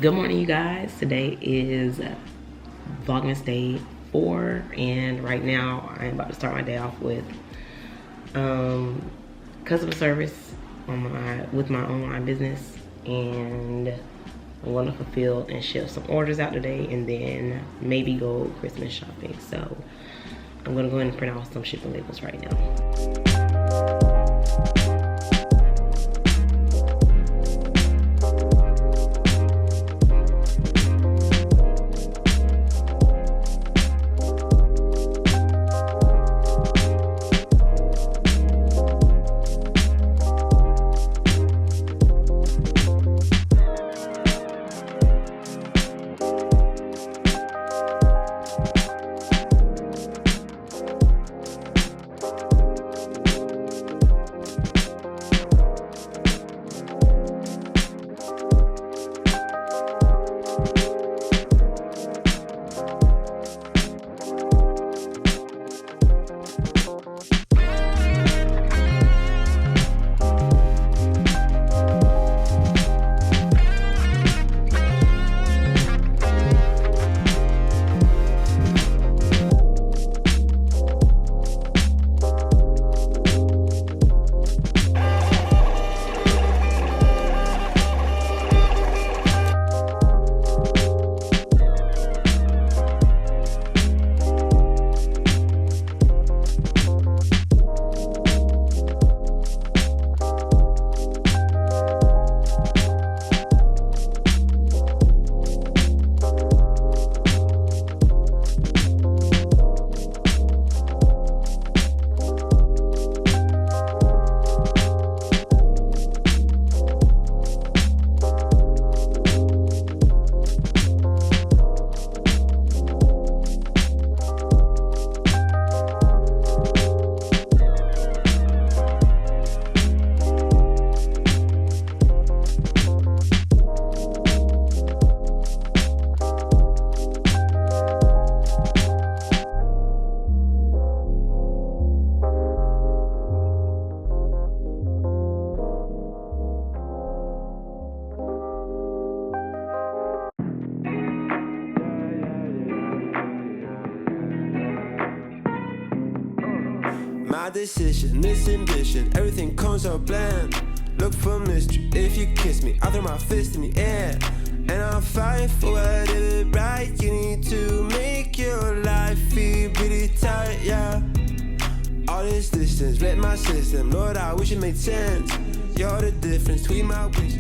Good morning, you guys. Today is Vlogmas Day 4, and right now I'm about to start my day off with customer service with my online business, and I'm going to fulfill and ship some orders out today, and then maybe go Christmas shopping. So I'm going to go ahead and print out some shipping labels right now. My decision, this ambition, everything comes out bland. Look for mystery, if you kiss me, I'll throw my fist in the air. And I'll fight for what is right. You need to make your life feel pretty tight, yeah. All this distance, read my system, Lord, I wish it made sense. You're the difference between my wish.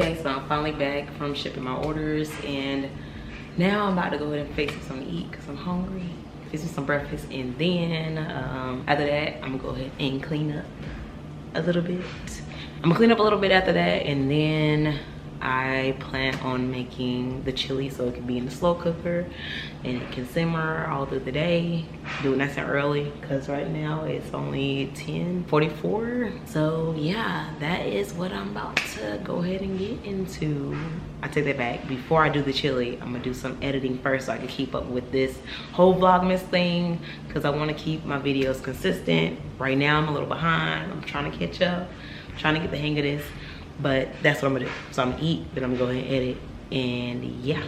Okay, so I'm finally back from shipping my orders, and now I'm about to go ahead and fix me something to eat because I'm hungry. Fix me some breakfast, and then after that, I'm gonna go ahead and clean up a little bit. I'm gonna clean up a little bit after that, and then I plan on making the chili so it can be in the slow cooker and it can simmer all through the day. Do it nice and early because right now it's only 10:44. So yeah, that is what I'm about to go ahead and get into. I take that back. Before I do the chili, I'm gonna do some editing first so I can keep up with this whole Vlogmas thing because I want to keep my videos consistent. Right now I'm a little behind. I'm trying to catch up. I'm trying to get the hang of this. But that's what I'm gonna do. So I'm gonna eat, then I'm gonna go ahead and edit, and yeah.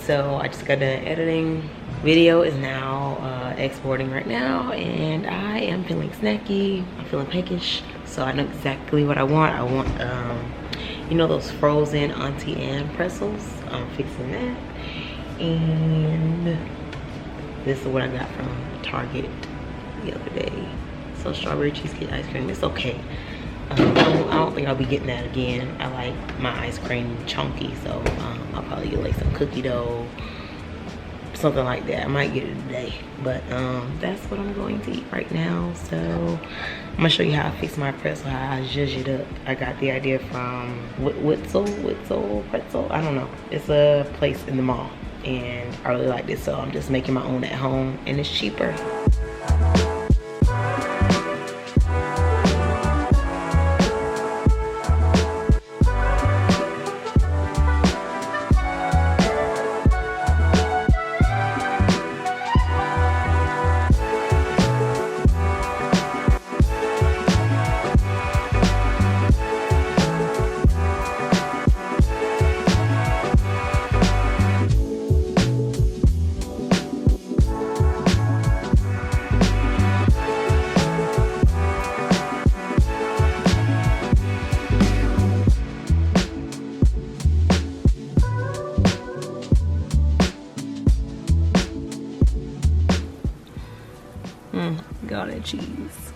So I just got done editing. Video is now exporting right now, and I am feeling snacky. I'm feeling peckish, so I know exactly what I want. I want, you know, those frozen Auntie Anne pretzels. I'm fixing that, and this is what I got from Target the other day. So strawberry cheesecake ice cream, it's okay. I don't think I'll be getting that again. I like my ice cream chunky, so I'll probably get like some cookie dough, something like that. I might get it today, but that's what I'm going to eat right now. So I'm gonna show you how I fix my pretzel, how I zhuzh it up. I got the idea from Witzel Pretzel. I don't know. It's a place in the mall, and I really like this, so I'm just making my own at home, and it's cheaper. Got that cheese.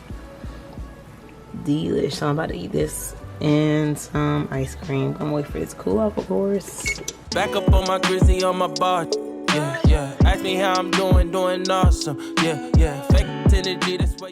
Delish. So I'm about to eat this and some ice cream. I'm gonna wait for this to cool off, of course. Back up on my grizzly on my bar. Yeah, yeah. Ask me how I'm doing awesome. Yeah, yeah. Fake energy, that's why you